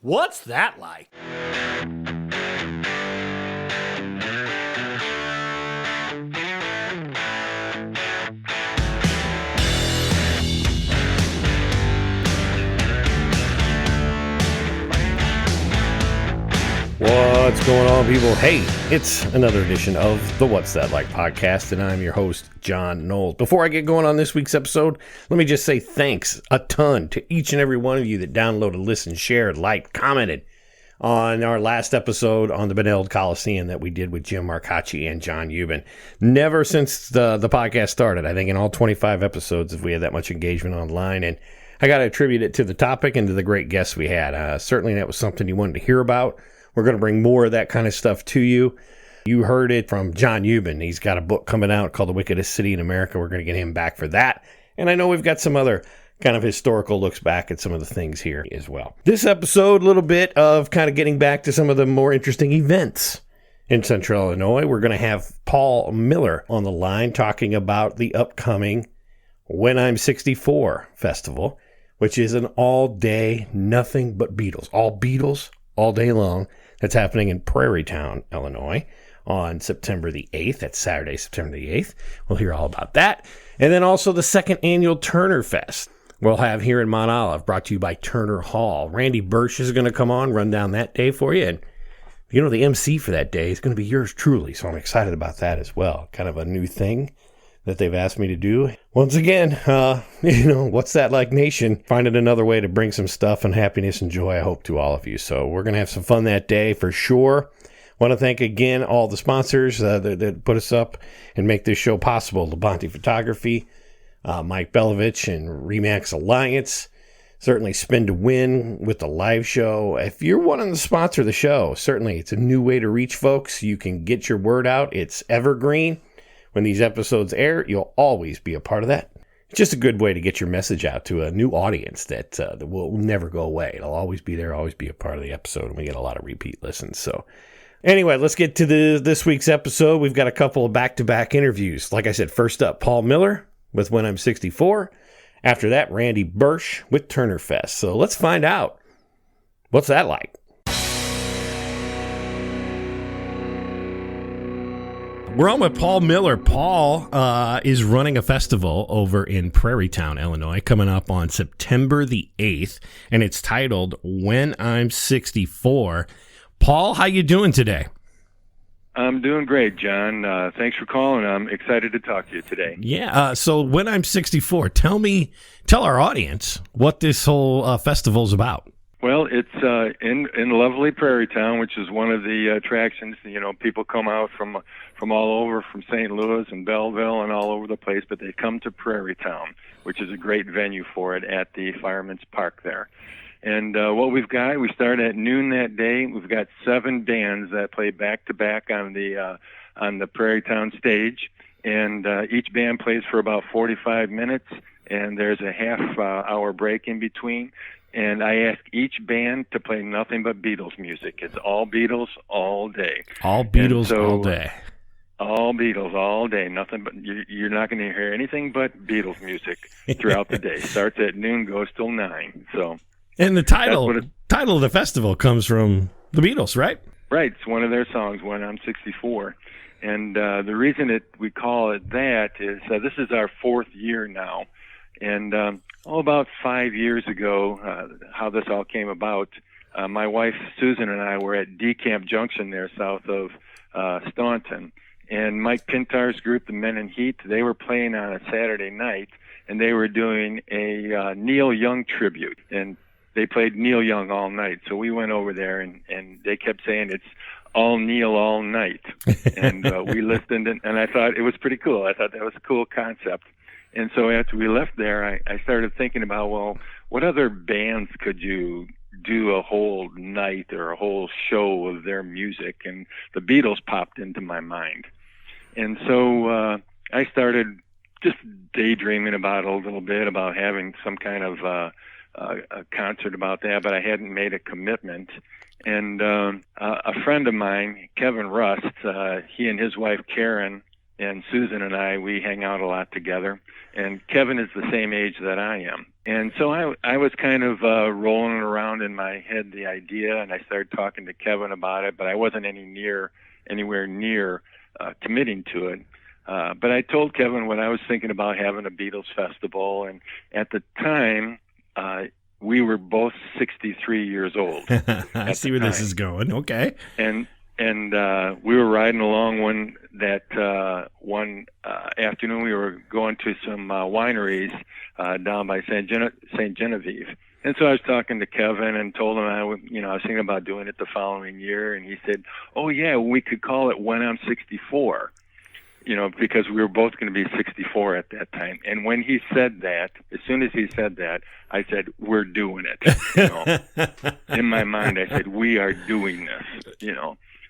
What's that like? What's going on, people? Hey, it's another edition of the What's That Like podcast, and I'm your host, John Knowles. Before I get going on this week's episode, let me just say thanks a ton to each and every one of you that downloaded, listened, shared, liked, commented on our last episode on the Benilde Coliseum that we did with Jim Marcacci and John Euban. Never since the podcast started, I think in all 25 episodes, if we had that much engagement online, and I got to attribute it to the topic and to the great guests we had. Certainly that was something you wanted to hear about. We're going to bring more of that kind of stuff to you. You heard it from John Euban. He's got a book coming out called The Wickedest City in America. We're going to get him back for that. And I know we've got some other kind of historical looks back at some of the things here as well. This episode, a little bit of kind of getting back to some of the more interesting events in Central Illinois. We're going to have Paul Miller on the line talking about the upcoming When I'm 64 festival, which is an all-day, nothing but Beatles. All Beatles, all day long. That's happening in Prairie Town, Illinois on September the 8th. That's Saturday, September the 8th. We'll hear all about that. And then also the second annual TurnerFest we'll have here in Mount Olive, brought to you by Turner Hall. Randy Bersch is going to come on, run down that day for you. And, you know, the MC for that day is going to be yours truly. So I'm excited about that as well. Kind of a new thing that they've asked me to do. Once again, What's That Like Nation, finding another way to bring some stuff and happiness and joy, I hope, to all of you. So we're going to have some fun that day for sure. Want to thank again all the sponsors that put us up and make this show possible. Labonte Photography, Mike Belovich and Remax Alliance. Certainly Spin to Win with the live show. If you're wanting to sponsor the show, certainly it's a new way to reach folks. You can get your word out. It's evergreen. When these episodes air, you'll always be a part of that. It's just a good way to get your message out to a new audience that will never go away. It'll always be there, always be a part of the episode, and we get a lot of repeat listens. So anyway, let's get to this week's episode. We've got a couple of back-to-back interviews. Like I said, first up, Paul Miller with When I'm 64. After that, Randy Bersch with TurnerFest. So let's find out. What's that like? We're on with Paul Miller. Paul is running a festival over in Prairie Town, Illinois, coming up on September the 8th, and it's titled When I'm 64. Paul, how you doing today? I'm doing great, John. Thanks for calling. I'm excited to talk to you today. Yeah, so When I'm 64, tell our audience what this whole festival's about. Well, it's in lovely Prairie Town, which is one of the attractions. You know, people come out from all over, from St. Louis and Belleville and all over the place, but they come to Prairie Town, which is a great venue for it at the Fireman's Park there. And what we've got, we start at noon that day. We've got 7 bands that play back-to-back on the Prairie Town stage, and each band plays for about 45 minutes, and there's a half-hour break in between. And I ask each band to play nothing but Beatles music. It's all Beatles all day. All Beatles all day. All Beatles all day. Nothing but you're not going to hear anything but Beatles music throughout the day. Starts at noon, goes till 9. So. And the title of the festival comes from the Beatles, right? Right. It's one of their songs, When I'm 64. And the reason we call it that is this is our 4th year now. And about 5 years ago, how this all came about, my wife Susan and I were at Decamp Junction there south of Staunton. And Mike Pintar's group, the Men in Heat, they were playing on a Saturday night, and they were doing a Neil Young tribute. And they played Neil Young all night. So we went over there, and they kept saying it's all Neil all night. And we listened, and I thought it was pretty cool. I thought that was a cool concept. And so after we left there, I started thinking about, well, what other bands could you do a whole night or a whole show of their music? And the Beatles popped into my mind. And so I started just daydreaming about it a little bit, about having some kind of a concert about that, but I hadn't made a commitment. And a friend of mine, Kevin Rust, he and his wife Karen and Susan and we hang out a lot together. And Kevin is the same age that I am. And so I was kind of rolling around in my head the idea, and I started talking to Kevin about it, but I wasn't anywhere near committing to it. But I told Kevin what I was thinking about having a Beatles festival, and at the time, we were both 63 years old. I see where this is going. Okay. And we were riding along one afternoon. We were going to some wineries down by St. Genevieve. And so I was talking to Kevin and told him I was thinking about doing it the following year. And he said, "Oh yeah, we could call it When I'm 64." Because we were both going to be 64 at that time. And when he said that, as soon as he said that, I said, "We're doing it." In my mind, I said, "We are doing this."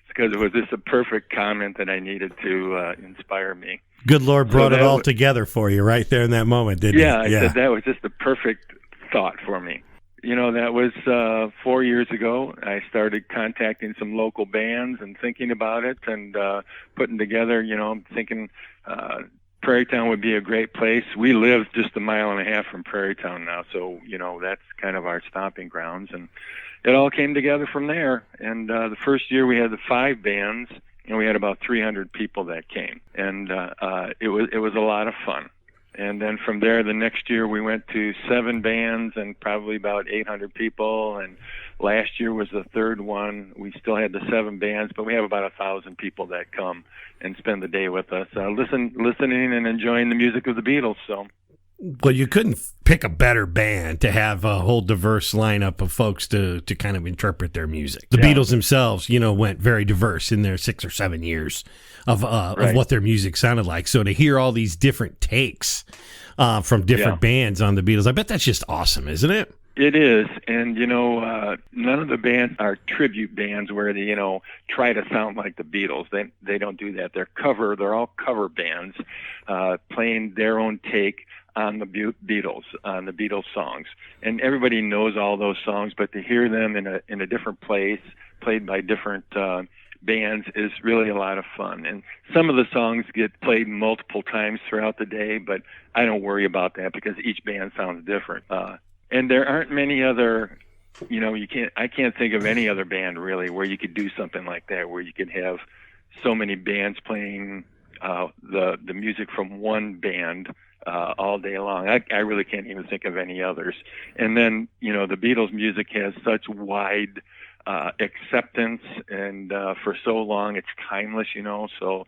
Because it was just a perfect comment that I needed to inspire me. Good Lord brought it all together for you right there in that moment, didn't he? Yeah, I said that was just the perfect thought for me. That was 4 years ago. I started contacting some local bands and thinking about it and putting together, thinking Prairie Town would be a great place. We live just a mile and a half from Prairie Town now, so, that's kind of our stomping grounds. And it all came together from there. And the first year we had the 5 bands, and we had about 300 people that came. And it was a lot of fun. And then from there, the next year, we went to 7 bands and probably about 800 people. And last year was the 3rd one. We still had the 7 bands, but we have about 1,000 people that come and spend the day with us, listening and enjoying the music of the Beatles. So, well, you couldn't pick a better band to have a whole diverse lineup of folks to kind of interpret their music. The Beatles themselves, went very diverse in their 6 or 7 years of what their music sounded like. So to hear all these different takes from different bands on the Beatles, I bet that's just awesome, isn't it? It is. And, none of the bands are tribute bands where they, try to sound like the Beatles. They don't do that. They're all cover bands playing their own take on the Beatles, on the Beatles songs. And everybody knows all those songs, but to hear them in a different place, played by different bands, is really a lot of fun. And some of the songs get played multiple times throughout the day, but I don't worry about that because each band sounds different. And there aren't many other, I can't think of any other band really where you could do something like that, where you could have so many bands playing the music from one band all day long. I really can't even think of any others. And then, the Beatles music has such wide acceptance, and for so long it's timeless, so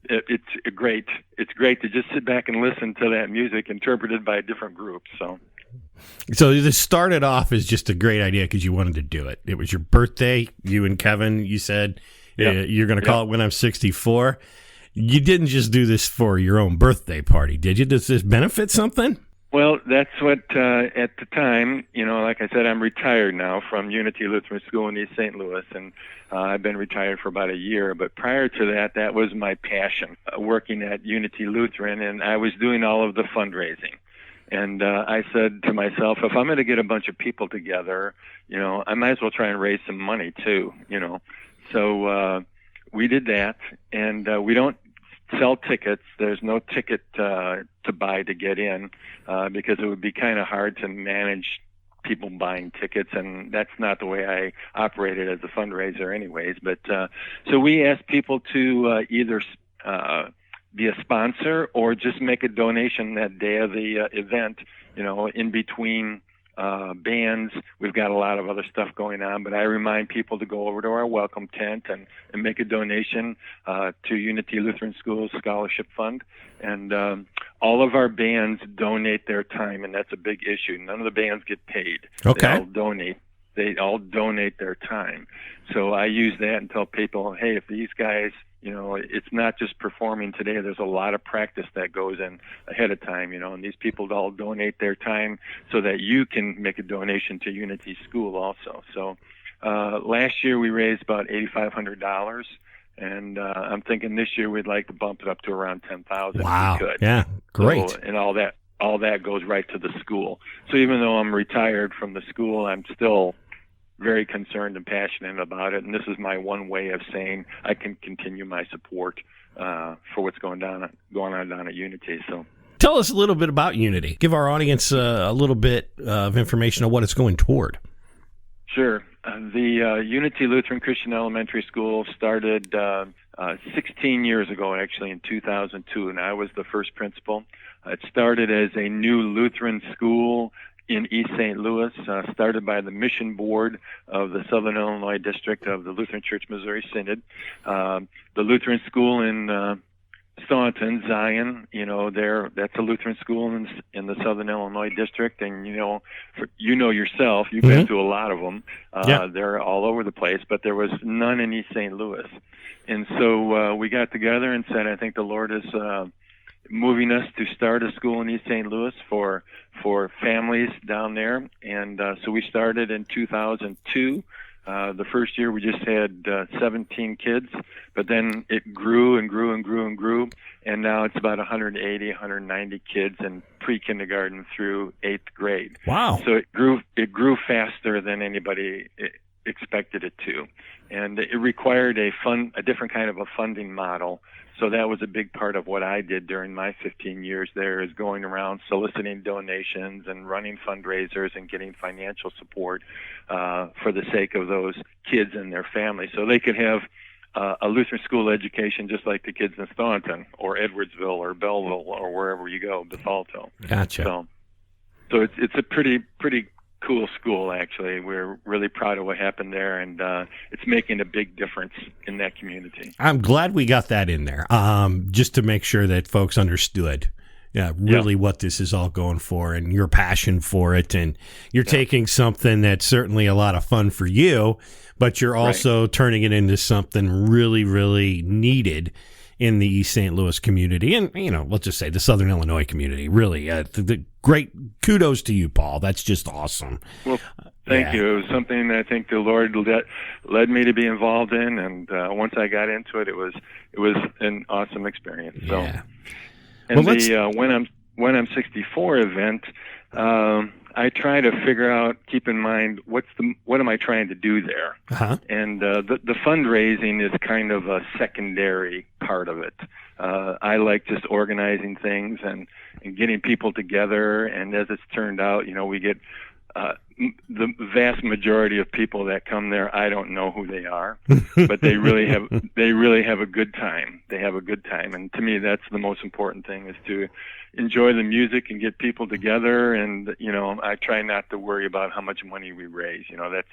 it's great to just sit back and listen to that music interpreted by different groups. So this started off as just a great idea because you wanted to do it. It was your birthday. You and Kevin, you said you're going to call it When I'm 64. You didn't just do this for your own birthday party, did you? Does this benefit something? Well, that's what, at the time, like I said, I'm retired now from Unity Lutheran School in East St. Louis, and I've been retired for about a year. But prior to that was my passion, working at Unity Lutheran, and I was doing all of the fundraising. And I said to myself, if I'm going to get a bunch of people together, I might as well try and raise some money too, So we did that, and we don't sell tickets. There's no ticket to buy to get in because it would be kind of hard to manage people buying tickets, and that's not the way I operated as a fundraiser anyways. But so we asked people to either be a sponsor or just make a donation that day of the event, in between bands. We've got a lot of other stuff going on, but I remind people to go over to our welcome tent and make a donation to Unity Lutheran School's Scholarship Fund. And all of our bands donate their time, and that's a big issue. None of the bands get paid. Okay. They all donate their time. So I use that and tell people, hey, if these guys, it's not just performing today. There's a lot of practice that goes in ahead of time, and these people all donate their time so that you can make a donation to Unity School also. So last year we raised about $8,500, and I'm thinking this year we'd like to bump it up to around $10,000. Wow. If we could. Yeah, great. So, and all that goes right to the school. So even though I'm retired from the school, I'm still very concerned and passionate about it, and this is my one way of saying I can continue my support for what's going on down at Unity. So, tell us a little bit about Unity. Give our audience a little bit of information on what it's going toward. Sure. The Unity Lutheran Christian Elementary School started 16 years ago, actually, in 2002, and I was the first principal. It started as a new Lutheran school in East St. Louis, started by the Mission Board of the Southern Illinois District of the Lutheran Church Missouri Synod. The Lutheran School in Staunton, Zion, that's a Lutheran school in the Southern Illinois District, and yourself, you've been to a lot of them. They're all over the place, but there was none in East St. Louis. And so we got together and said, I think the Lord is moving us to start a school in East St. Louis for families down there. And so we started in 2002. The first year we just had 17 kids, but then it grew and grew and grew and grew, and now it's about 180, 190 kids in pre-kindergarten through 8th grade. Wow. So it grew faster than anybody expected it to. And it required a different kind of a funding model. So that was a big part of what I did during my 15 years there, is going around soliciting donations and running fundraisers and getting financial support for the sake of those kids and their families, so they could have a Lutheran school education just like the kids in Staunton or Edwardsville or Belleville or wherever you go, Bethalto. Gotcha. So it's a pretty cool school, actually. We're really proud of what happened there, and it's making a big difference in that community. I'm glad we got that in there, just to make sure that folks understood what this is all going for and your passion for it. And you're taking something that's certainly a lot of fun for you, but you're also turning it into something really, really needed in the East St. Louis community, and let's just say the Southern Illinois community. Really, the great kudos to you, Paul. That's just awesome. Well, thank you. It was something I think the Lord led me to be involved in, and once I got into it, it was an awesome experience. So, and when I'm 64 event, I try to figure out, keep in mind, what am I trying to do there? And the fundraising is kind of a secondary part of it. I like just organizing things and getting people together. And as it's turned out, we get the vast majority of people that come there, I don't know who they are, but they really have a good time. They have a good time, and to me, that's the most important thing, is to enjoy the music and get people together. And I try not to worry about how much money we raise.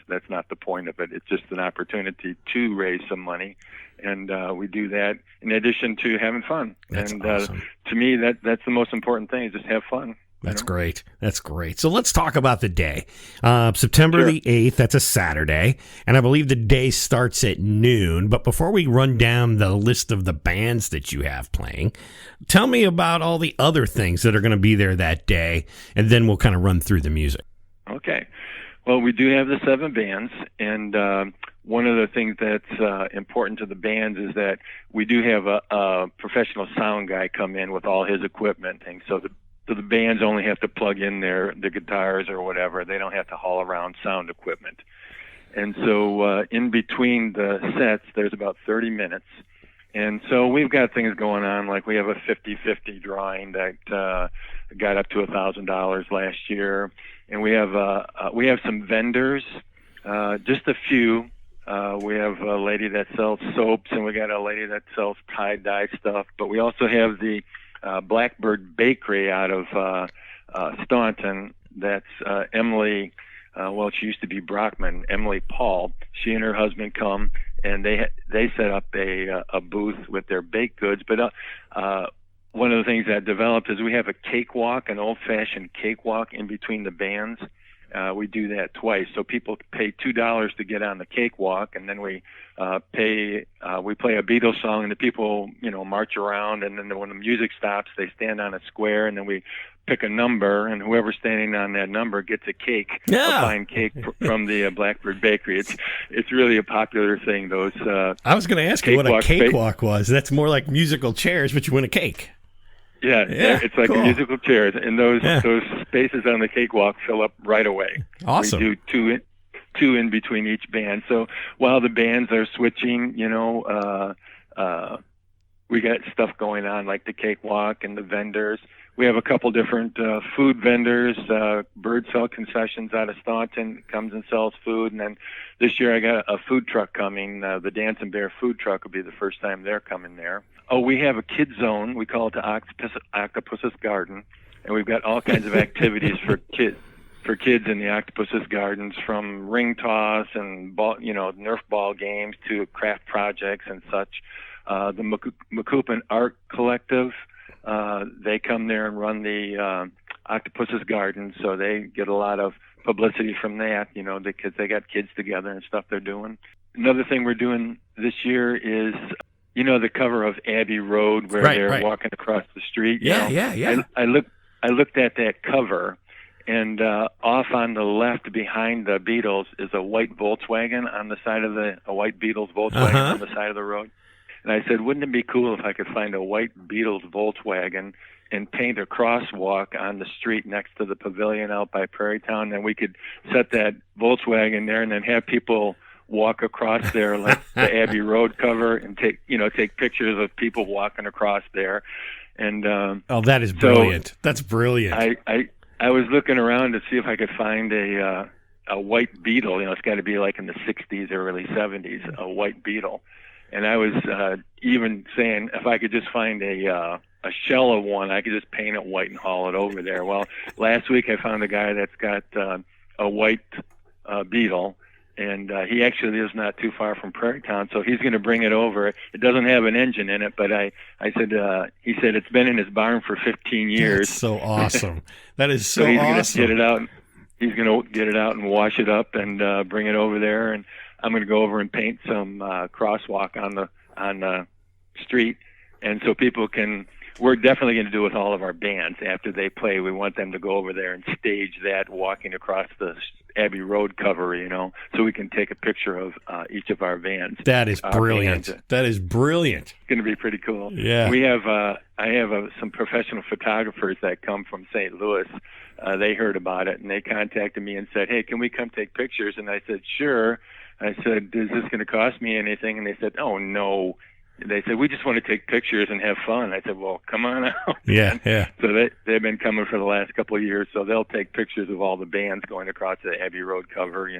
That's not the point of it. It's just an opportunity to raise some money, and we do that in addition to having fun. That's awesome. To me, that's the most important thing, is just have fun. That's great. That's great. So let's talk about the day. September the 8th, that's a Saturday, and I believe the day starts at noon. But before we run down the list of the bands that you have playing, tell me about all the other things that are going to be there that day, and then we'll kind of run through the music. Okay. Well, we do have the 7 bands, and one of the things that's important to the bands is that we do have a professional sound guy come in with all his equipment, and so the bands only have to plug in the guitars or whatever. They don't have to haul around sound equipment. And so in between the sets, there's about 30 minutes. And so we've got things going on, like we have a 50-50 drawing that got up to $1,000 last year. And we have some vendors, just a few. We have a lady that sells soaps, and we got a lady that sells tie-dye stuff. But we also have the Blackbird Bakery out of Staunton. That's Emily, she used to be Brockman, Emily Paul. She and her husband come, and they set up a booth with their baked goods. But one of the things that developed is we have a cakewalk, an old-fashioned cakewalk in between the bands. We do that twice, so people pay $2 to get on the cakewalk, and then we play a Beatles song, and the people march around, and then when the music stops, they stand on a square, and then we pick a number, and whoever's standing on that number gets a cake, a fine cake from the Blackbird Bakery. It's really a popular thing. Those I was going to ask you what a cakewalk was. That's more like musical chairs, but you win a cake. Yeah, it's like a musical chairs, and those spaces on the cakewalk fill up right away. Awesome. We do two in between each band. So while the bands are switching, we got stuff going on like the cakewalk and the vendors. We have a couple different food vendors. Bird Cell Concessions out of Staunton comes and sells food. And then this year I got a food truck coming. The Dancing Bear food truck will be the first time they're coming there. Oh, we have a kid zone. We call it the Octopus's Garden. And we've got all kinds of activities for kids in the Octopus's Gardens, from ring toss and Nerf ball games to craft projects and such. The Macoupin Art Collective, they come there and run the Octopus's Garden, so they get a lot of publicity from that, because they got kids together and stuff they're doing. Another thing we're doing this year is, the cover of Abbey Road where they're walking across the street. Yeah. I looked at that cover, and off on the left behind the Beatles is a white Volkswagen on the side of a white Beatles Volkswagen on the side of the road. And I said, wouldn't it be cool if I could find a white Beatles Volkswagen and paint a crosswalk on the street next to the pavilion out by Prairie Town? And we could set that Volkswagen there and then have people walk across there like the Abbey Road cover and take pictures of people walking across there. And that is brilliant. That's brilliant. I was looking around to see if I could find a white Beetle. It's got to be like in the 60s or early 70s, a white Beetle. And I was even saying if I could just find a shell of one, I could just paint it white and haul it over there. Well, last week I found a guy that's got a white Beetle, and he actually lives not too far from Prairie Town, so he's going to bring it over. It doesn't have an engine in it, but he said it's been in his barn for 15 years. That's so awesome. That is so he's awesome. Going to get it out. He's going to get it out and wash it up and bring it over there, and I'm going to go over and paint some crosswalk on the street, and so people can. We're definitely going to do it with all of our bands after they play. We want them to go over there and stage that walking across the Abbey Road cover, so we can take a picture of each of our vans. That is brilliant. That is brilliant. It's going to be pretty cool. Yeah. We have. I have some professional photographers that come from St. Louis. They heard about it and they contacted me and said, "Hey, can we come take pictures?" And I said, "Sure." I said, "Is this going to cost me anything?" And they said, "Oh, no." They said, "We just want to take pictures and have fun." I said, "Well, come on out." Yeah. So they've been coming for the last couple of years, so they'll take pictures of all the bands going across the Abbey Road cover,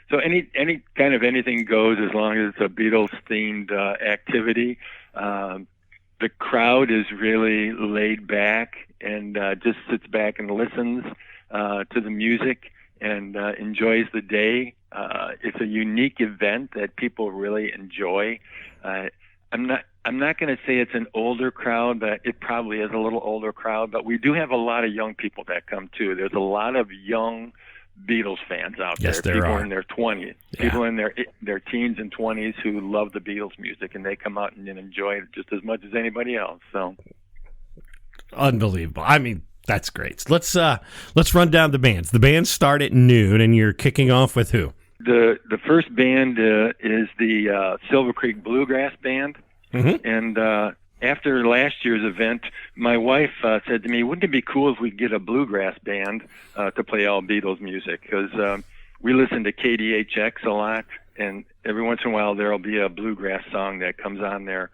So any kind of anything goes as long as it's a Beatles-themed activity. The crowd is really laid back and just sits back and listens to the music and enjoys the day. It's a unique event that people really enjoy. I'm not going to say it's an older crowd, but it probably is a little older crowd. But we do have a lot of young people that come too. There's a lot of young Beatles fans out there. Yes, there people are. In their 20s, people in their teens and 20s who love the Beatles music, and they come out and enjoy it just as much as anybody else. So unbelievable. I mean, that's great. Let's run down the bands. The bands start at noon, and you're kicking off with who? The first band is the Silver Creek Bluegrass Band, and after last year's event, my wife said to me, "Wouldn't it be cool if we could get a bluegrass band to play all Beatles music?" Because we listen to KDHX a lot, and every once in a while there'll be a bluegrass song that comes on there,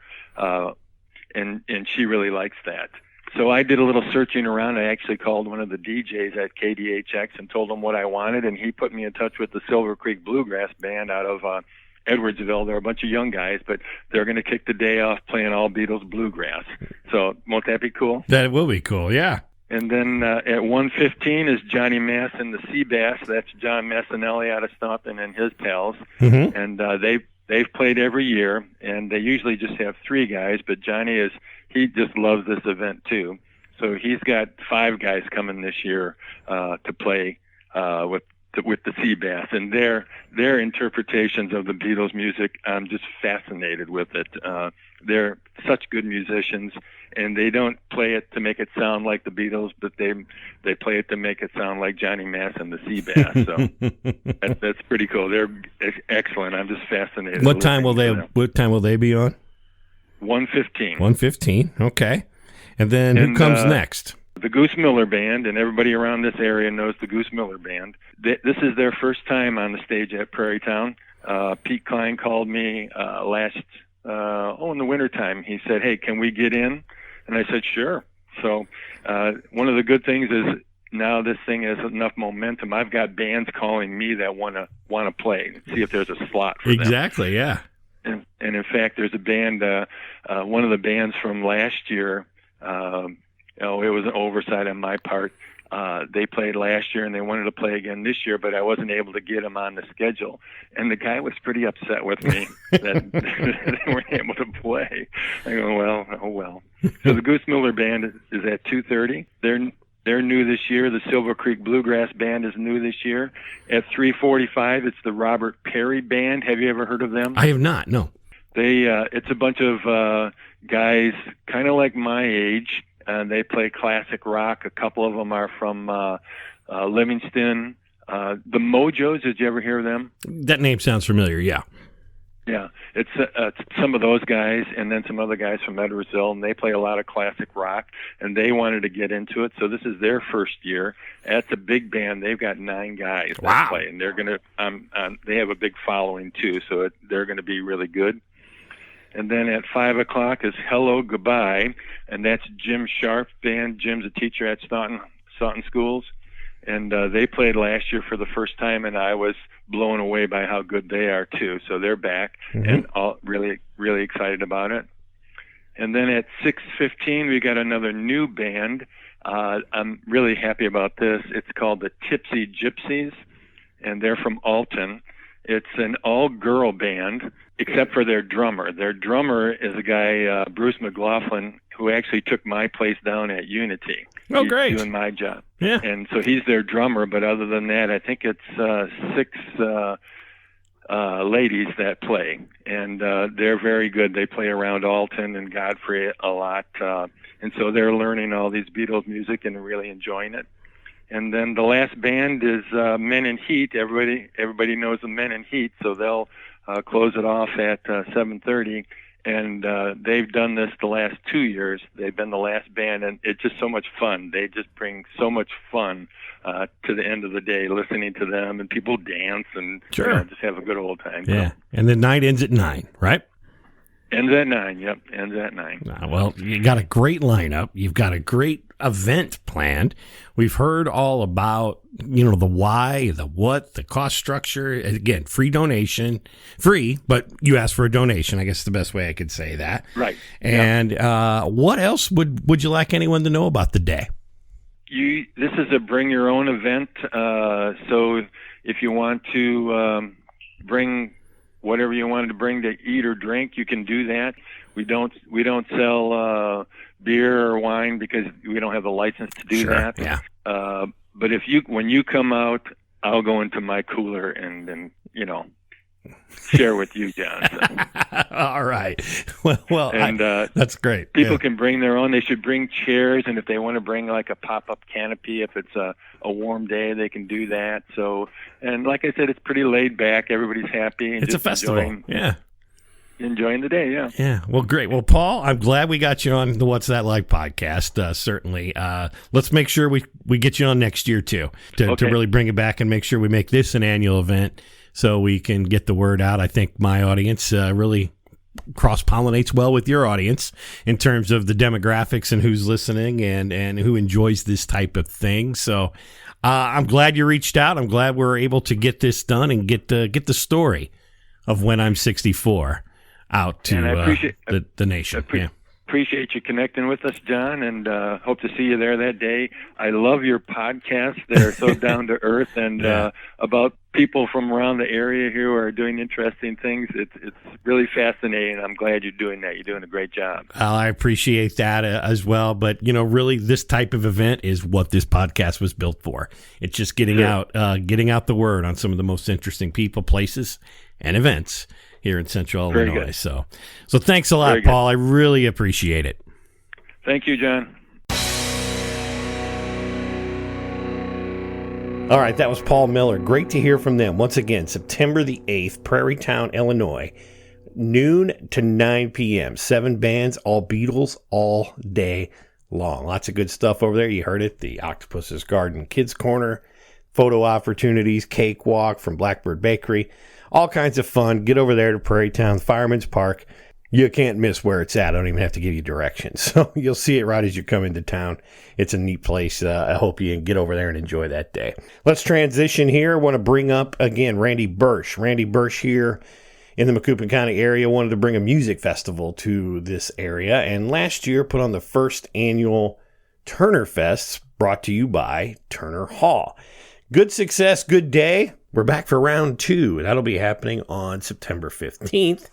and she really likes that. So I did a little searching around. I actually called one of the DJs at KDHX and told him what I wanted, and he put me in touch with the Silver Creek Bluegrass Band out of Edwardsville. They're a bunch of young guys, but they're going to kick the day off playing all Beatles bluegrass. So won't that be cool? That will be cool, yeah. And then at 1:15 is Johnny Mass and the Seabass. That's John Massinelli out of Staunton and his pals. And they've played every year, and they usually just have three guys, but he just loves this event too. So he's got 5 guys coming this year to play with the Seabass, and their interpretations of the Beatles music, I'm just fascinated with it. They're such good musicians, and they don't play it to make it sound like the Beatles, but they play it to make it sound like Johnny Mass and the Seabass. So that's pretty cool. They're excellent. I'm just fascinated. What time will they be on? 1:15. 1:15. Okay. And then who comes next? the Goose Miller Band, and everybody around this area knows the Goose Miller Band. This is their first time on the stage at Prairie Town. Pete Klein called me in the wintertime. He said, "Hey, can we get in?" And I said, "Sure." So one of the good things is now this thing has enough momentum. I've got bands calling me that want to play, see if there's a slot for them. Exactly, yeah. And in fact, there's a band, one of the bands from last year. It was an oversight on my part. They played last year and they wanted to play again this year, but I wasn't able to get them on the schedule. And the guy was pretty upset with me that they weren't able to play. I go, well, oh well. So the Goose Miller Band is at 2:30. They're new this year. The Silver Creek Bluegrass Band is new this year. At 3:45, it's the Robert Perry Band. Have you ever heard of them? I have not, no. It's a bunch of guys kind of like my age. They play classic rock. A couple of them are from Livingston. The Mojos, did you ever hear of them? That name sounds familiar, yeah. Yeah, it's some of those guys, and then some other guys from Edwardsville, and they play a lot of classic rock, and they wanted to get into it, so this is their first year. That's a big band. They've got 9 guys that play, and they're gonna. They have a big following too, so they're going to be really good. And then at 5 o'clock is Hello Goodbye, and that's Jim Sharp's band. Jim's a teacher at Staunton Schools, and they played last year for the first time, and I was blown away by how good they are too. So they're back, and all really, really excited about it. And then at 6:15, we got another new band. I'm really happy about this. It's called the Tipsy Gypsies, and they're from Alton. It's an all-girl band, except for their drummer. Their drummer is a guy, Bruce McLaughlin, who actually took my place down at Unity. Oh, great. He's doing my job. Yeah. And so he's their drummer, but other than that, I think it's 6 ladies that play. And they're very good. They play around Alton and Godfrey a lot. And so they're learning all these Beatles music and really enjoying it. And then the last band is Men in Heat. Everybody knows the Men in Heat, so they'll close it off at 7:30. And they've done this the last 2 years. They've been the last band, and it's just so much fun. They just bring so much fun to the end of the day, listening to them, and people dance and just have a good old time. Yeah, so. And the night ends at 9, right? Ends at 9, yep, ends at 9. Well, you got a great lineup. You've got a great event planned. We've heard all about, the why, the what, the cost structure. Again, free donation. Free, but you asked for a donation. I guess is the best way I could say that. Right. And what else would you like anyone to know about the day? This is a bring your own event. So if you want to bring whatever you wanted to bring to eat or drink, you can do that. We don't sell beer or wine because we don't have the license to do that. Yeah. But when you come out, I'll go into my cooler and share with you, John. So. All right. Well, and that's great. People can bring their own. They should bring chairs, and if they want to bring like a pop-up canopy, if it's a warm day, they can do that. So, and like I said, it's pretty laid back. Everybody's happy. And it's a festival. Enjoying the day, yeah. Yeah. Well, great. Well, Paul, I'm glad we got you on the What's That Like podcast, certainly. Let's make sure we get you on next year, too, to really bring it back and make sure we make this an annual event so we can get the word out. I think my audience really cross-pollinates well with your audience in terms of the demographics and who's listening and who enjoys this type of thing. So I'm glad you reached out. I'm glad we're able to get this done and get the story of When I'm 64 out to the nation. Appreciate you connecting with us, John, and hope to see you there that day. I love your podcasts. They're so down to earth and about people from around the area here who are doing interesting things. It's really fascinating. I'm glad you're doing that. You're doing a great job. I appreciate that as well. But, really, this type of event is what this podcast was built for. It's just getting out the word on some of the most interesting people, places, and events here in Central Illinois. So thanks a lot, Paul. I really appreciate it. Thank you, John. All right, that was Paul Miller. Great to hear from them. Once again, September the 8th, Prairie Town, Illinois, noon to 9 p.m. 7 bands, all Beatles, all day long. Lots of good stuff over there. You heard it. The Octopus's Garden Kids Corner, photo opportunities, cake walk from Blackbird Bakery, all kinds of fun. Get over there to Prairie Town Fireman's Park. You can't miss where it's at. I don't even have to give you directions. So you'll see it right as you come into town. It's a neat place. I hope you can get over there and enjoy that day. Let's transition here. I want to bring up, again, Randy Bersch. Randy Bersch here in the Macoupin County area wanted to bring a music festival to this area. And last year put on the first annual TurnerFest, brought to you by Turner Hall. Good success, good day. We're back for round 2. That'll be happening on September 15th.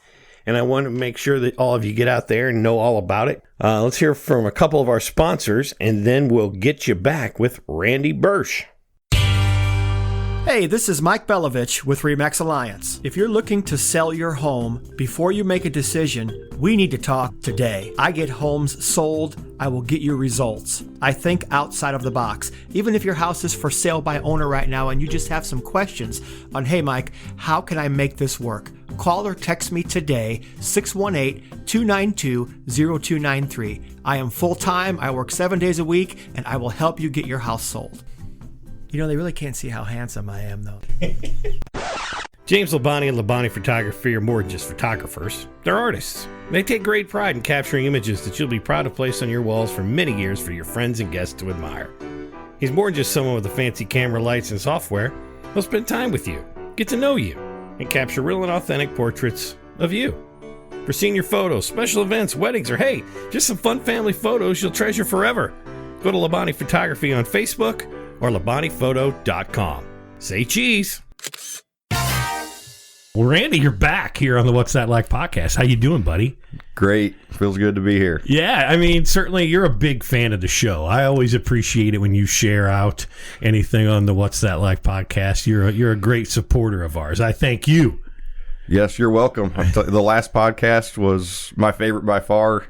And I want to make sure that all of you get out there and know all about it. Let's hear from a couple of our sponsors, and then we'll get you back with Randy Bersch. Hey, this is Mike Belovich with Remax Alliance. If you're looking to sell your home, before you make a decision, we need to talk today. I get homes sold. I will get you results. I think outside of the box. Even if your house is for sale by owner right now and you just have some questions on, hey, Mike, how can I make this work? Call or text me today, 618-292-0293. I am full-time, I work 7 days a week, and I will help you get your house sold. You know, they really can't see how handsome I am, though. James Labonte and Labonte Photography are more than just photographers. They're artists. They take great pride in capturing images that you'll be proud to place on your walls for many years for your friends and guests to admire. He's more than just someone with the fancy camera lights and software. He'll spend time with you, get to know you, and capture real and authentic portraits of you. For senior photos, special events, weddings, or hey, just some fun family photos you'll treasure forever. Go to Labonte Photography on Facebook or LabontePhoto.com. Say cheese. Well, Randy, you're back here on the What's That Like podcast. How you doing, buddy? Great. Feels good to be here. Yeah, I mean, certainly you're a big fan of the show. I always appreciate it when you share out anything on the What's That Like podcast. You're a great supporter of ours. I thank you. Yes, you're welcome. The last podcast was my favorite by far.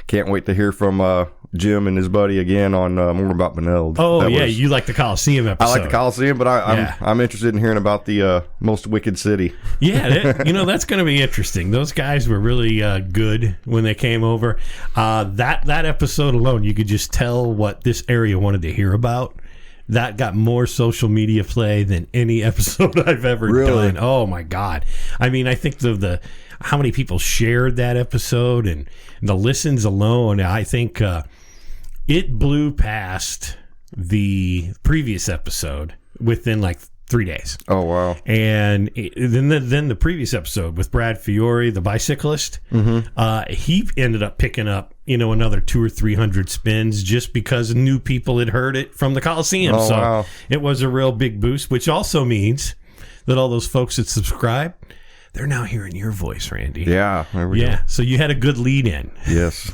Can't wait to hear from Jim and his buddy again on more about Beneld. Oh, yeah, you like the Coliseum episode. I like the Coliseum, but I'm interested in hearing about the most wicked city. Yeah, that's going to be interesting. Those guys were really good when they came over. That episode alone, you could just tell what this area wanted to hear about. That got more social media play than any episode I've ever done. Oh, my God. I mean, I think the how many people shared that episode and the listens alone, I think it blew past the previous episode within like 3 days. Oh, wow. And then the previous episode with Brad Fiore, the bicyclist, he ended up picking up, another 200 or 300 spins just because new people had heard it from the Coliseum. Oh, so wow. It was a real big boost, which also means that all those folks that subscribe, they're now hearing your voice, Randy. Yeah, there we go. So you had a good lead in. Yes.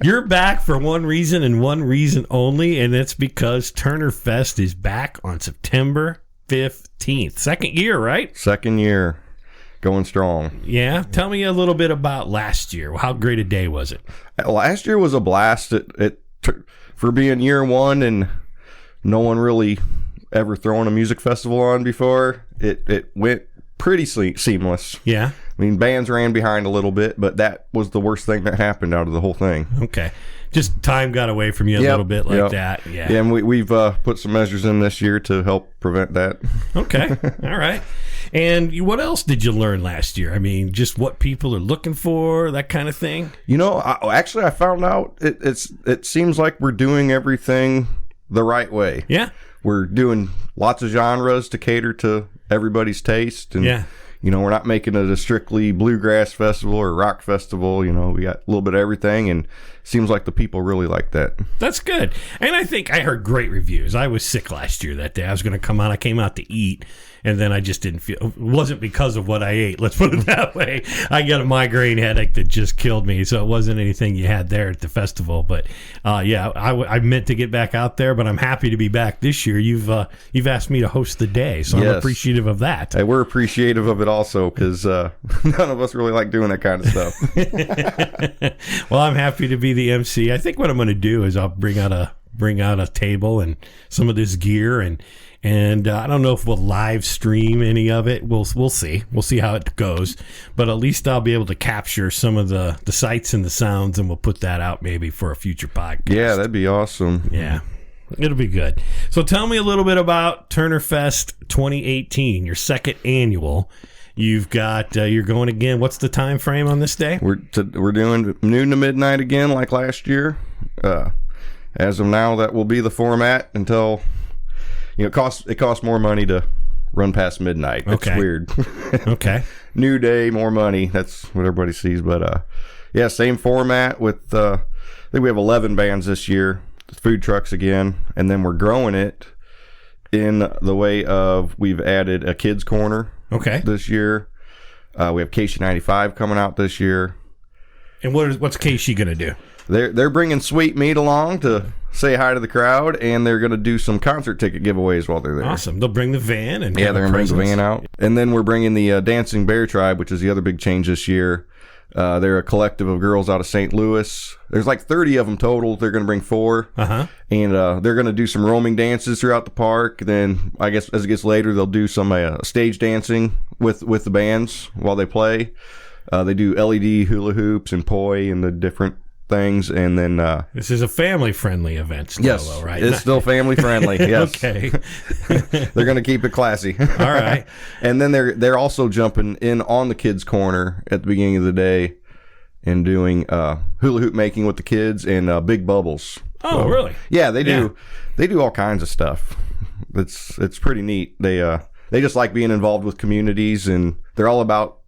You're back for one reason and one reason only, and it's because TurnerFest is back on September 15th. Second year, right? Second year. Going strong. Yeah. Tell me a little bit about last year. How great a day was it? Last year was a blast. It for being year one and no one really ever thrown a music festival on before. It went pretty seamless. Yeah. I mean, bands ran behind a little bit, but that was the worst thing that happened out of the whole thing. Okay. Just time got away from you a little bit like that. Yeah. Yeah, and we've put some measures in this year to help prevent that. Okay. All right. And what else did you learn last year? I mean, just what people are looking for, that kind of thing? I found out it seems like we're doing everything the right way. Yeah. We're doing lots of genres to cater to everybody's taste. And, we're not making it a strictly bluegrass festival or rock festival. We got a little bit of everything, and it seems like the people really like that. That's good. And I think I heard great reviews. I was sick last year that day. I was going to come out. I came out to eat, and then I just didn't feel. It wasn't because of what I ate. Let's put it that way. I got a migraine headache that just killed me, so it wasn't anything you had there at the festival. But I meant to get back out there, but I'm happy to be back this year. You've asked me to host the day, so I'm appreciative of that. Hey, we're appreciative of it also, because none of us really like doing that kind of stuff. Well, I'm happy to be the MC. I think what I'm going to do is I'll bring out a table and some of this gear, and And I don't know if we'll live stream any of it. We'll see. We'll see how it goes. But at least I'll be able to capture some of the sights and the sounds, and we'll put that out maybe for a future podcast. Yeah, that'd be awesome. Yeah. It'll be good. So tell me a little bit about TurnerFest 2018, your second annual. You've got you're going again. What's the time frame on this day? We're doing noon to midnight again, like last year. As of now, that will be the format until it costs more money to run past midnight. It's weird. Okay. New day, more money. That's what everybody sees. But yeah, same format with I think we have 11 bands this year. Food trucks again, and then we're growing it in the way of we've added a kids corner this year. We have KC95 coming out this year. And what's KC gonna do? They're bringing Sweet Meat along to say hi to the crowd, and they're gonna do some concert ticket giveaways while they're there. Awesome. They'll bring the van and they're gonna bring the van out, and then we're bringing the Dancing Bear Tribe, which is the other big change this year. They're a collective of girls out of St. Louis. There's like 30 of them total. They're going to bring 4. And they're going to do some roaming dances throughout the park. Then I guess as it gets later, they'll do some stage dancing with the bands while they play. They do LED hula hoops and poi and the different things. And then this is a family-friendly event still, yes, though, right? It's still family-friendly, yes. Okay. They're going to keep it classy. All right. And then they're also jumping in on the kids' corner at the beginning of the day and doing hula hoop making with the kids and big bubbles. Oh, so, really? Yeah, they do. Yeah. They do all kinds of stuff. It's pretty neat. They just like being involved with communities, and they're all about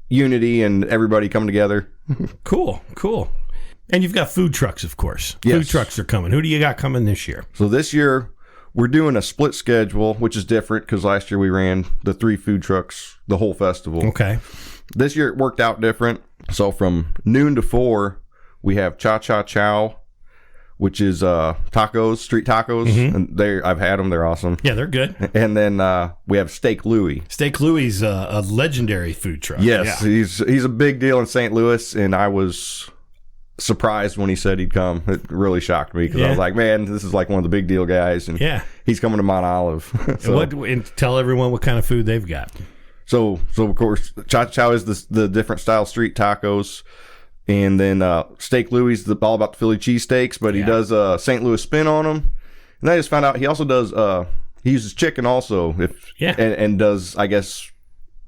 unity and everybody coming together. Cool. And you've got food trucks, of course. Yes. Food trucks are coming. Who do you got coming this year? So this year, we're doing a split schedule, which is different because last year we ran the 3 food trucks the whole festival. Okay. This year it worked out different. So from noon to 4, we have Cha Cha Chow, which is tacos, street tacos. And I've had them. They're awesome. Yeah, they're good. And then we have Steak Louie. Steak Louie's a legendary food truck. Yes, yeah. He's a big deal in St. Louis, and I was surprised when he said he'd come. It really shocked me because I was like, man, this is like one of the big deal guys, and he's coming to Mount Olive. And tell everyone what kind of food they've got. So of course, Cha Chow is the different style street tacos, and then Steak Louie's all about the Philly cheesesteaks, but he does a St. Louis spin on them. And I just found out he also does he uses chicken also, and does, I guess,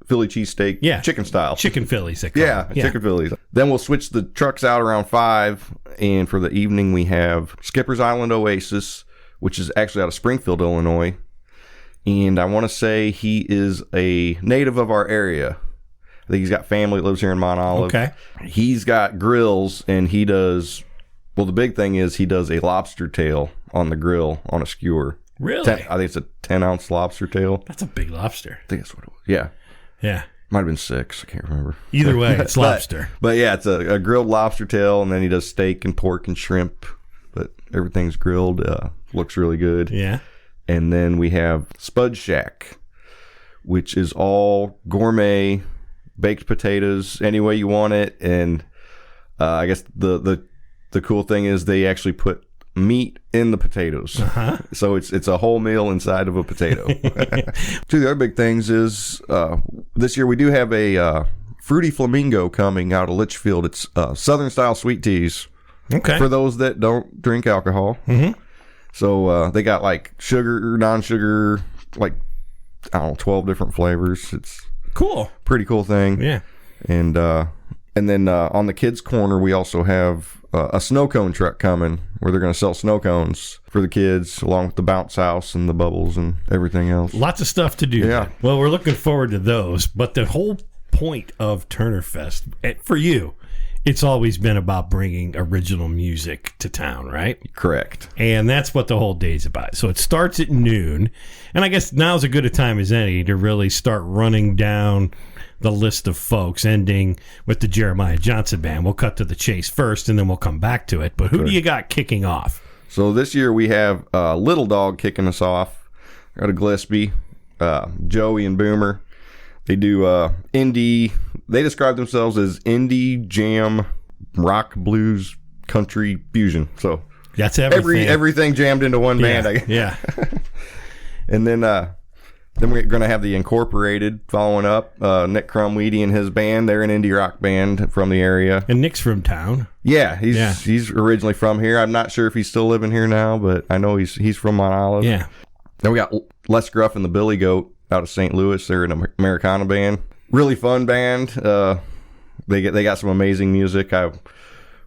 Philly cheesesteak, chicken style. Chicken Phillies, they call them. Chicken Phillies. Then we'll switch the trucks out around 5, and for the evening we have Skipper's Island Oasis, which is actually out of Springfield, Illinois. And I want to say he is a native of our area. I think he's got family that lives here in Mount Olive. Okay. He's got grills, and he does, well, the big thing is he does a lobster tail on the grill on a skewer. Really? I think it's a 10-ounce lobster tail. That's a big lobster. I think that's what it was. Yeah. Yeah. Might have been 6. I can't remember. Either way, it's lobster. But yeah, it's a grilled lobster tail, and then he does steak and pork and shrimp. But everything's grilled. Looks really good. Yeah. And then we have Spud Shack, which is all gourmet, baked potatoes any way you want it. And I guess the cool thing is they actually put meat in the potatoes. So it's a whole meal inside of a potato. Two of the other big things is this year we do have a Fruity Flamingo coming out of Litchfield. It's Southern style sweet teas for those that don't drink alcohol. So they got like sugar, non-sugar, like, I don't know, 12 different flavors. It's cool. Pretty cool thing. Yeah. And then on the kids' corner, we also have a snow cone truck coming where they're going to sell snow cones for the kids, along with the bounce house and the bubbles and everything else. Lots of stuff to do. Yeah. Man. Well, we're looking forward to those. But the whole point of TurnerFest, for you, it's always been about bringing original music to town, right? Correct. And that's what the whole day's about. So it starts at noon. And I guess now's as good a time as any to really start running down the list of folks, ending with the Jeremiah Johnson Band. We'll cut to the chase first, and then we'll come back to it. But who do you got kicking off? So this year we have Little Dog kicking us off out of Gillespie, Joey and Boomer. They do indie. They describe themselves as indie, jam, rock, blues, country fusion. So that's everything. Everything jammed into one band. I guess. Yeah. And then we're going to have the Incorporated following up. Nick Crumweedy and his band. They're an indie rock band from the area. And Nick's from town. Yeah, he's originally from here. I'm not sure if he's still living here now, but I know he's from Mount Olive. Yeah. Then we got Les Gruff and the Billy Goat out of St. Louis. They're an Americana band. Really fun band. They got some amazing music. I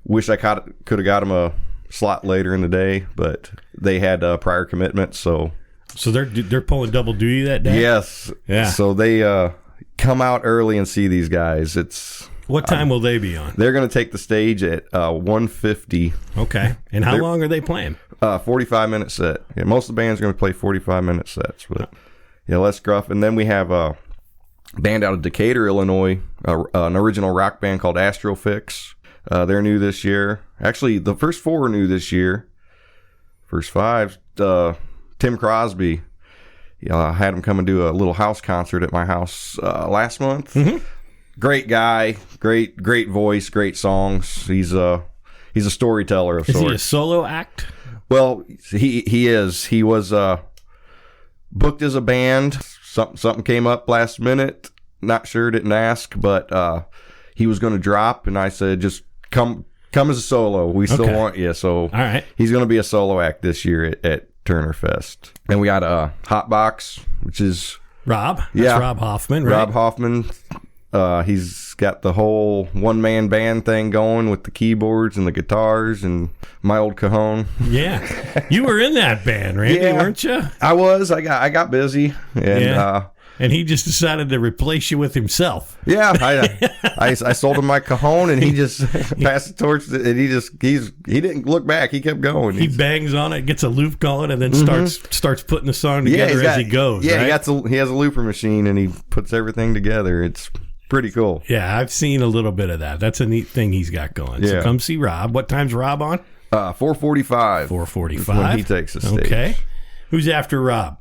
wish I could have got them a slot later in the day, but they had prior commitments, so they're pulling double duty that day. Yes. Yeah. So they come out early and see these guys. What time will they be on? They're going to take the stage at 1:50. Okay. And how long are they playing? 45-minute set. Yeah, most of the bands are going to play 45-minute sets, but yeah, Les Gruff. And then we have a band out of Decatur, Illinois, an original rock band called Astrofix. They're new this year. Actually, the first 4 are new this year. First 5, Tim Crosby. I had him come and do a little house concert at my house last month. Mm-hmm. Great guy, great voice, great songs. He's a storyteller of sorts. Is he a solo act? Well, he is. He was booked as a band. Something came up last minute. Not sure, didn't ask, but he was going to drop, and I said, just come as a solo. We still want you. So all right. He's going to be a solo act this year at TurnerFest. And we got Hotbox, which is Rob. That's Rob Hoffman, right? Rob Hoffman. He's got the whole one-man band thing going with the keyboards and the guitars and my old cajon. Yeah. You were in that band, Randy, weren't you? I was. I got busy. And and he just decided to replace you with himself. Yeah, I sold him my cajon, and he just passed the torch, and he didn't look back. He kept going. He bangs on it, gets a loop going, and then starts putting the song together as he goes. Yeah, right? he has a looper machine, and he puts everything together. It's pretty cool. Yeah, I've seen a little bit of that. That's a neat thing he's got going. So come see Rob. What time's Rob on? 4:45. 4:45. When he takes the stage. Okay. Who's after Rob?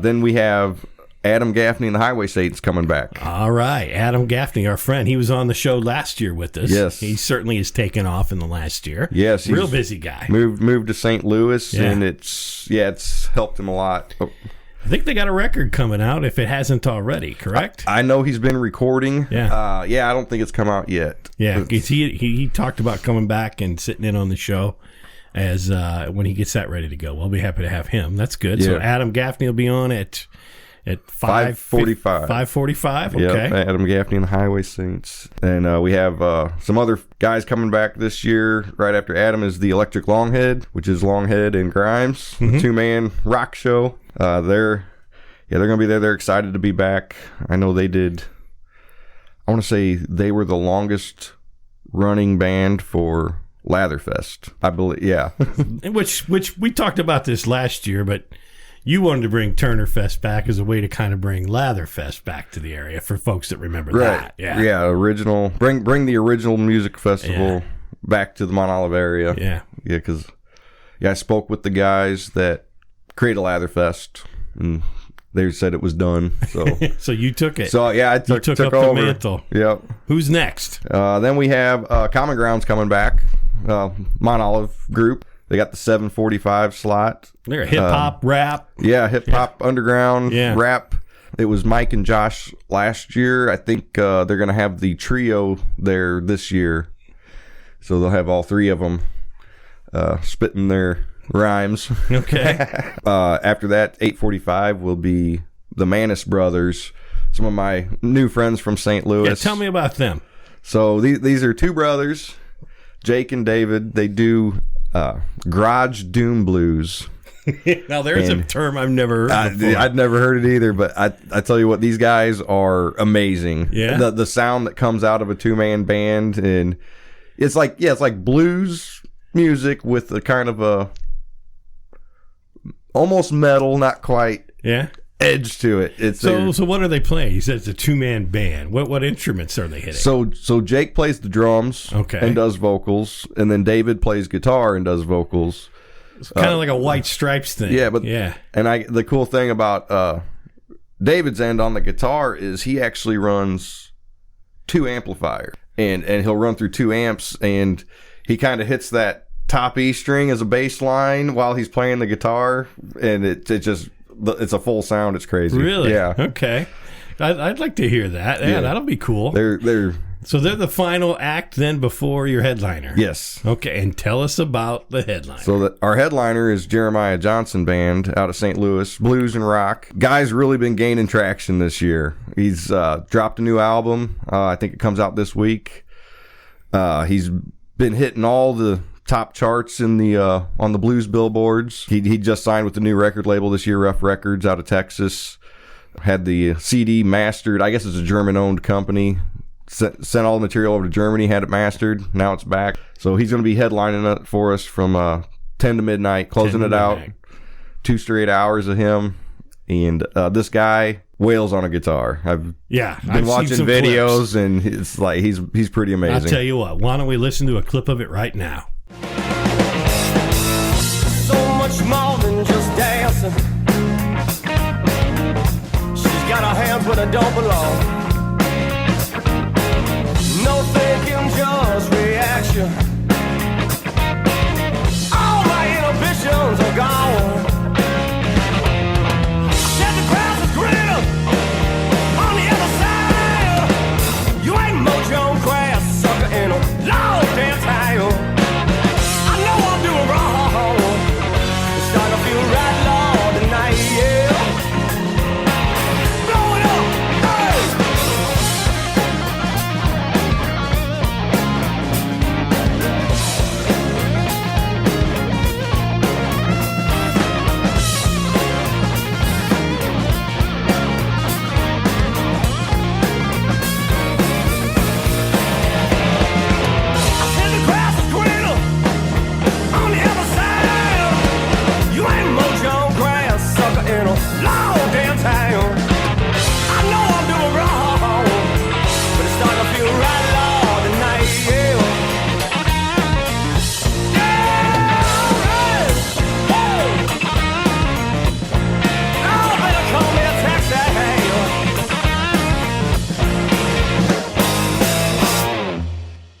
Then we have Adam Gaffney and the Highway Saints coming back. All right. Adam Gaffney, our friend. He was on the show last year with us. Yes. He certainly has taken off in the last year. Yes. Real busy guy. Moved to St. Louis, and it's helped him a lot. I think they got a record coming out if it hasn't already, correct? I know he's been recording. Yeah. I don't think it's come out yet. Yeah, because he talked about coming back and sitting in on the show as when he gets that ready to go. We'll be happy to have him. That's good. Yeah. So Adam Gaffney will be on at 5:45. 5:45. Okay. Yep, Adam Gaffney and the Highway Saints. And we have some other guys coming back this year. Right after Adam is the Electric Longhead, which is Longhead and Grimes, two-man rock show. They're going to be there. They're excited to be back. I know they did. I want to say they were the longest running band for Latherfest, I believe. Yeah. which we talked about this last year, but you wanted to bring TurnerFest back as a way to kind of bring Latherfest back to the area for folks that remember that. Yeah. Yeah. Original. Bring the original music festival back to the Mount Olive area. Yeah. Yeah. Because I spoke with the guys that created Latherfest, and they said it was done. So so you took it. So I took up over. The mantle. Yep. Who's next? Then we have Common Ground's coming back. Mount Olive group. They got the 7:45 slot. They're hip hop rap. Yeah, hip hop underground rap. It was Mike and Josh last year. I think they're going to have the trio there this year. So they'll have all three of them spitting their rhymes. Okay. After that, 8:45 will be the Manis Brothers, some of my new friends from St. Louis. Yeah, tell me about them. So these are two brothers, Jake and David. They do garage doom blues. Now there's a term I've never heard before. I'd never heard it either, but I tell you what, these guys are amazing. Yeah. The sound that comes out of a two-man band, and it's like blues music with a kind of a almost metal, not quite edge to it. It's so what are they playing? He said it's a two-man band. What instruments are they hitting? So Jake plays the drums and does vocals, and then David plays guitar and does vocals. It's kind of like a White Stripes thing. Yeah. And the cool thing about David's end on the guitar is he actually runs two amplifiers, and he'll run through two amps, and he kind of hits that top E string as a bass line while he's playing the guitar, and it just it's a full sound. It's crazy. Really? Yeah. Okay. I'd like to hear that. Yeah, that'll be cool. So they're the final act then before your headliner. Yes. Okay, and tell us about the headliner. So our headliner is Jeremiah Johnson Band out of St. Louis, blues and rock. Guy's really been gaining traction this year. He's dropped a new album. I think it comes out this week. He's been hitting all the top charts in the on the blues billboards. He just signed with the new record label this year, Rough Records, out of Texas. Had the CD mastered. I guess it's a German-owned company. Sent all the material over to Germany, had it mastered. Now it's back. So he's going to be headlining it for us from 10 to midnight, closing it out. 2 straight hours of him. And this guy wails on a guitar. I've been watching videos, and it's like he's pretty amazing. I'll tell you what. Why don't we listen to a clip of it right now? So much more than just dancing. She's got her hands where they don't belong. No thinking, just reaction. All my inhibitions are gone. Said the crowd was grinning on the other side. You ain't mojo crass, sucker, in a long dance high. I know I'm doing wrong. It's starting to feel right, Lord, tonight, yeah. Blow it up, hey!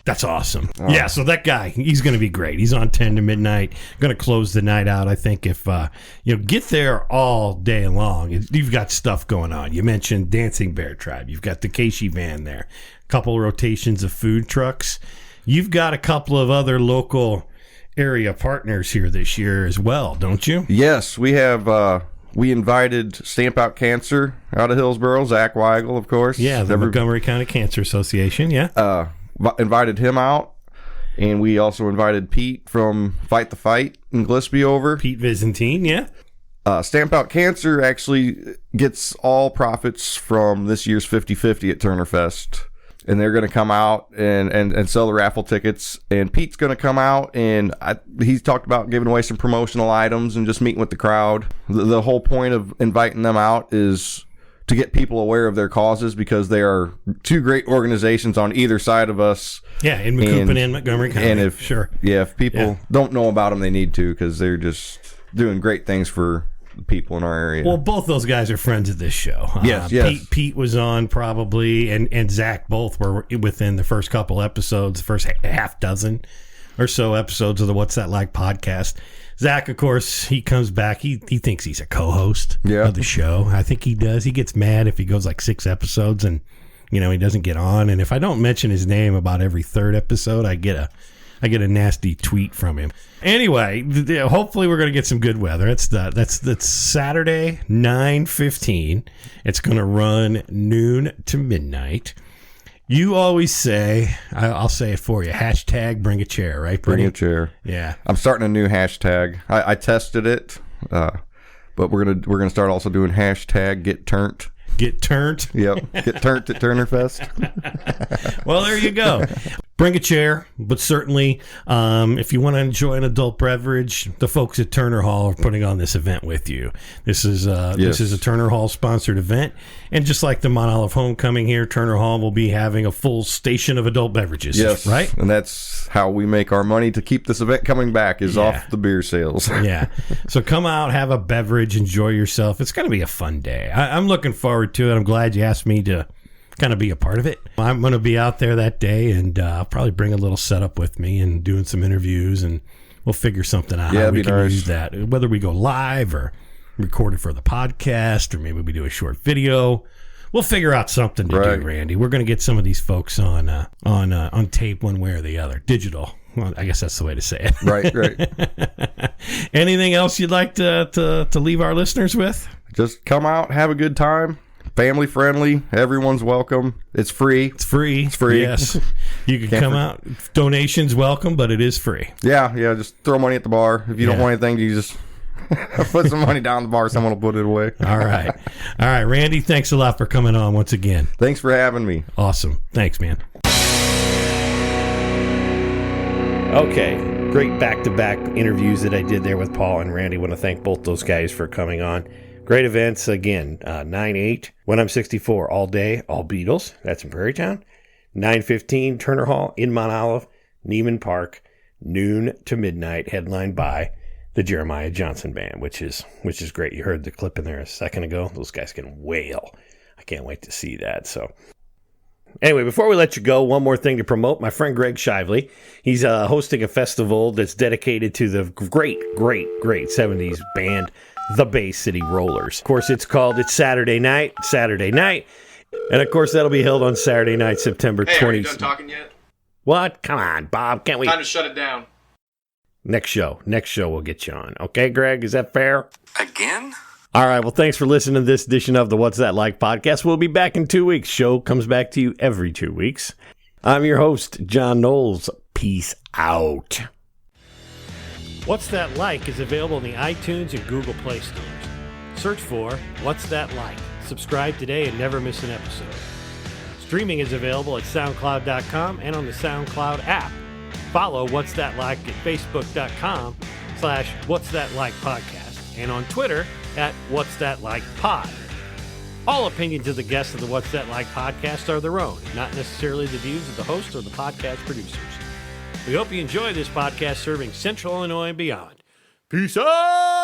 That's awesome. Oh. Yeah, so that guy, he's going to be great. He's on 10 to midnight, going to close the night out. I think if, get there all day long. You've got stuff going on. You mentioned Dancing Bear Tribe. You've got the Keishi van there. A couple of rotations of food trucks. You've got a couple of other local area partners here this year as well, don't you? Yes, we have... We invited Stamp Out Cancer out of Hillsboro, Zach Weigel, of course. Yeah, the Montgomery County Cancer Association, yeah. Invited him out, and we also invited Pete from Fight the Fight in Gillespie over. Pete Byzantine, yeah. Stamp Out Cancer actually gets all profits from this year's 50/50 at TurnerFest, and they're going to come out and sell the raffle tickets, and Pete's going to come out, and he's talked about giving away some promotional items and just meeting with the crowd. The whole point of inviting them out is to get people aware of their causes, because they are two great organizations on either side of us. Yeah, in Macoupin and Montgomery County. And if people don't know about them, they need to, because they're just doing great things for the people in our area. Well, both those guys are friends of this show. Yes. Pete was on probably, and Zach both were within the first couple episodes, the first half dozen or so episodes of the What's That Like podcast. Zach, of course, he comes back. He thinks he's a co-host of the show. I think he does. He gets mad if he goes like 6 episodes and, he doesn't get on. And if I don't mention his name about every 3rd episode, I get a nasty tweet from him. Anyway, hopefully we're going to get some good weather. That's Saturday, 9:15. It's going to run noon to midnight. You always say, I'll say it for you, hashtag bring a chair, right, Brittany? Bring a chair. Yeah. I'm starting a new hashtag. I tested it, but we're gonna start also doing hashtag get turnt. Get turnt? Yep. Get turnt at TurnerFest. Well, there you go. Bring a chair, but certainly if you want to enjoy an adult beverage, the folks at Turner Hall are putting on this event with you. This is a Turner Hall sponsored event, and just like the Mount Olive Homecoming here, Turner Hall will be having a full station of adult beverages. Yes, right. And that's how we make our money to keep this event coming back is off the beer sales. Yeah. So come out, have a beverage, enjoy yourself. It's going to be a fun day. I'm looking forward to it. I'm glad you asked me to kind of be a part of it. I'm going to be out there that day, and I'll probably bring a little setup with me and doing some interviews, and we'll figure something out. Yeah, how we can nice. use that, whether we go live or record it for the podcast, or maybe we do a short video. We'll figure out something to do, Randy. We're going to get some of these folks on tape one way or the other. Digital. Well, I guess that's the way to say it. Right. Anything else you'd like to leave our listeners with? Just come out, have a good time. Family friendly. Everyone's welcome. It's free. It's free. Yes. You can come out. Donations welcome, but it is free. Yeah. Just throw money at the bar. If you don't want anything, you just put some money down the bar. Someone will put it away. All right. Randy, thanks a lot for coming on once again. Thanks for having me. Awesome. Thanks, man. Okay, great back-to-back interviews that I did there with Paul and Randy. I want to thank both those guys for coming on. Great events, again, 9/8, When I'm 64, all day, all Beatles. That's in Prairie Town. 9:15, Turner Hall in Mount Olive, Neiman Park, noon to midnight, headlined by the Jeremiah Johnson Band, which is great. You heard the clip in there a second ago. Those guys can wail. I can't wait to see that, so... Anyway, before we let you go, one more thing to promote. My friend Greg Shively, he's hosting a festival that's dedicated to the great 70s band, the Bay City Rollers. Of course, it's Saturday night. And of course, that'll be held on Saturday night, September 20th. Are you done talking yet? What? Come on, Bob. Can't we? Time to shut it down. Next show we'll get you on. Okay, Greg, is that fair? Again? All right, well, thanks for listening to this edition of the What's That Like podcast. We'll be back in 2 weeks. Show comes back to you every 2 weeks. I'm your host, John Knowles. Peace out. What's That Like is available in the iTunes and Google Play stores. Search for What's That Like. Subscribe today and never miss an episode. Streaming is available at SoundCloud.com and on the SoundCloud app. Follow What's That Like at Facebook.com/What's That Like podcast and on Twitter at What's That Like Pod. All opinions of the guests of the What's That Like podcast are their own, not necessarily the views of the host or the podcast producers. We hope you enjoy this podcast serving Central Illinois and beyond. Peace out!